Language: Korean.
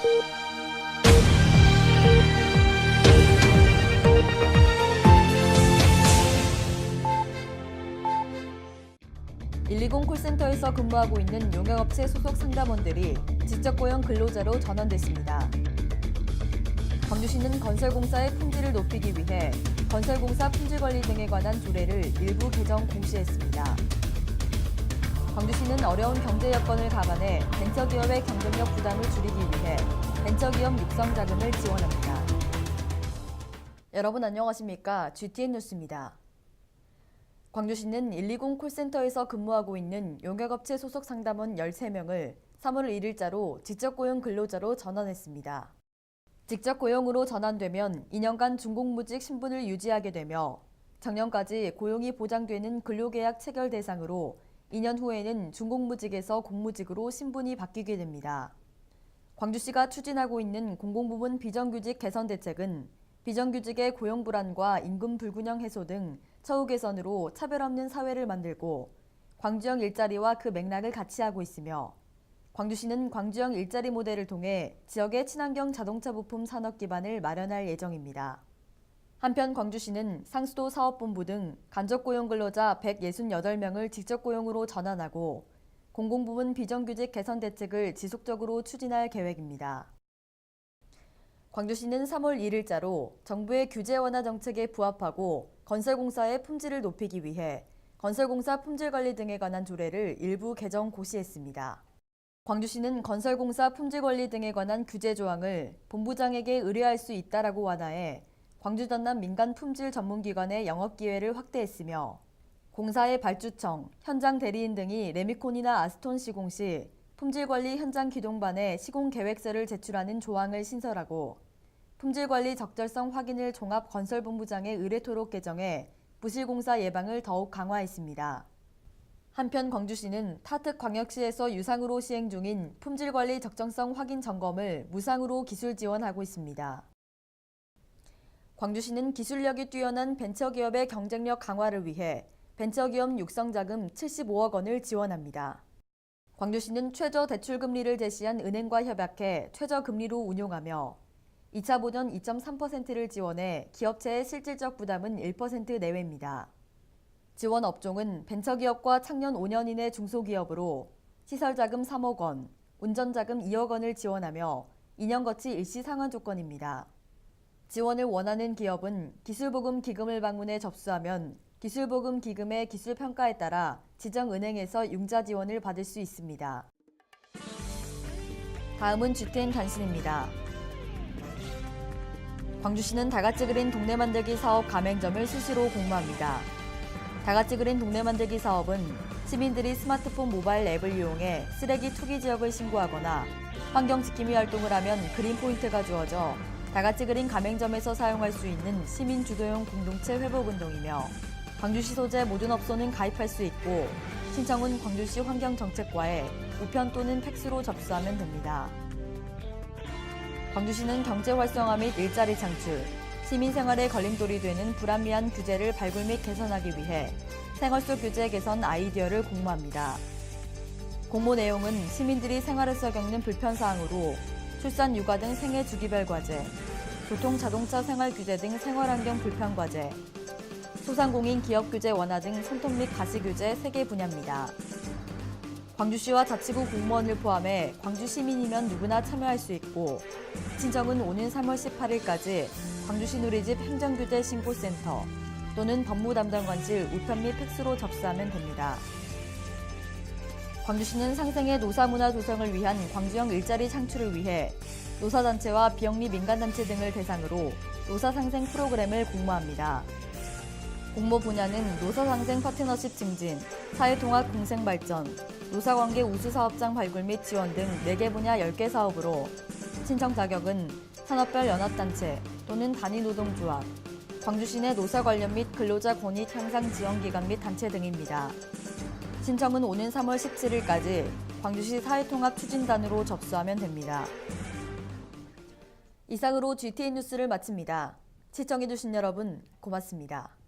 120 콜센터에서 근무하고 있는 용역업체 소속 상담원들이 직접고용 근로자로 전환됐습니다. 광주시는 건설공사의 품질을 높이기 위해 건설공사 품질관리 등에 관한 조례를 일부 개정 공시했습니다. 광주시는 어려운 경제 여건을 감안해 벤처기업의 경쟁력 부담을 줄이기 위해 벤처기업 육성 자금을 지원합니다. 여러분 안녕하십니까? GTN 뉴스입니다. 광주시는 120 콜센터에서 근무하고 있는 용역업체 소속 상담원 13명을 3월 1일자로 직접고용 근로자로 전환했습니다. 직접고용으로 전환되면 2년간 준공무직 신분을 유지하게 되며 작년까지 고용이 보장되는 근로계약 체결 대상으로 2년 후에는 준공무직에서 공무직으로 신분이 바뀌게 됩니다. 광주시가 추진하고 있는 공공부문 비정규직 개선 대책은 비정규직의 고용 불안과 임금 불균형 해소 등 처우 개선으로 차별 없는 사회를 만들고 광주형 일자리와 그 맥락을 같이 하고 있으며 광주시는 광주형 일자리 모델을 통해 지역의 친환경 자동차 부품 산업 기반을 마련할 예정입니다. 한편 광주시는 상수도 사업본부 등 간접고용 근로자 168명을 직접고용으로 전환하고 공공부문 비정규직 개선 대책을 지속적으로 추진할 계획입니다. 광주시는 3월 1일자로 정부의 규제 완화 정책에 부합하고 건설공사의 품질을 높이기 위해 건설공사 품질관리 등에 관한 조례를 일부 개정 고시했습니다. 광주시는 건설공사 품질관리 등에 관한 규제 조항을 본부장에게 의뢰할 수 있다라고 완화해 광주 전남 민간 품질 전문기관의 영업기회를 확대했으며 공사의 발주청, 현장 대리인 등이 레미콘이나 아스톤 시공 시 품질관리 현장 기동반에 시공계획서를 제출하는 조항을 신설하고 품질관리 적절성 확인을 종합건설본부장에 의뢰토록 개정해 부실공사 예방을 더욱 강화했습니다. 한편 광주시는 타특광역시에서 유상으로 시행 중인 품질관리 적정성 확인 점검을 무상으로 기술 지원하고 있습니다. 광주시는 기술력이 뛰어난 벤처기업의 경쟁력 강화를 위해 벤처기업 육성자금 75억 원을 지원합니다. 광주시는 최저대출금리를 제시한 은행과 협약해 최저금리로 운용하며 2차 보전 2.3%를 지원해 기업체의 실질적 부담은 1% 내외입니다. 지원 업종은 벤처기업과 창년 5년 이내 중소기업으로 시설자금 3억 원, 운전자금 2억 원을 지원하며 2년 거치 일시 상환 조건입니다. 지원을 원하는 기업은 기술보금 기금을 방문해 접수하면 기술보금 기금의 기술평가에 따라 지정은행에서 융자 지원을 받을 수 있습니다. 다음은 GTN 단신입니다. 광주시는 다같이 그린 동네 만들기 사업 가맹점을 수시로 공모합니다. 다같이 그린 동네 만들기 사업은 시민들이 스마트폰 모바일 앱을 이용해 쓰레기 투기 지역을 신고하거나 환경지킴이 활동을 하면 그린 포인트가 주어져 다같이 그린 가맹점에서 사용할 수 있는 시민 주도형 공동체 회복운동이며 광주시 소재 모든 업소는 가입할 수 있고 신청은 광주시 환경정책과에 우편 또는 팩스로 접수하면 됩니다. 광주시는 경제 활성화 및 일자리 창출, 시민 생활에 걸림돌이 되는 불합리한 규제를 발굴 및 개선하기 위해 생활 속 규제 개선 아이디어를 공모합니다. 공모 내용은 시민들이 생활에서 겪는 불편사항으로 출산, 육아 등 생애 주기별 과제, 교통, 자동차 생활 규제 등 생활환경 불편 과제, 소상공인 기업 규제 완화 등 손톱 및 가시 규제 3개 분야입니다. 광주시와 자치구 공무원을 포함해 광주 시민이면 누구나 참여할 수 있고 신청은 오는 3월 18일까지 광주시 누리집 행정규제 신고센터 또는 법무담당관실 우편 및 팩스로 접수하면 됩니다. 광주시는 상생의 노사문화 조성을 위한 광주형 일자리 창출을 위해 노사단체와 비영리 민간단체 등을 대상으로 노사상생 프로그램을 공모합니다. 공모 분야는 노사상생 파트너십 증진, 사회통합 공생발전, 노사관계 우수사업장 발굴 및 지원 등 4개 분야 10개 사업으로 신청 자격은 산업별 연합단체 또는 단위노동조합, 광주시 내 노사 관련 및 근로자 권익 향상 지원기관 및 단체 등입니다. 신청은 오는 3월 17일까지 광주시 사회통합 추진단으로 접수하면 됩니다. 이상으로 GTN 뉴스를 마칩니다. 시청해주신 여러분 고맙습니다.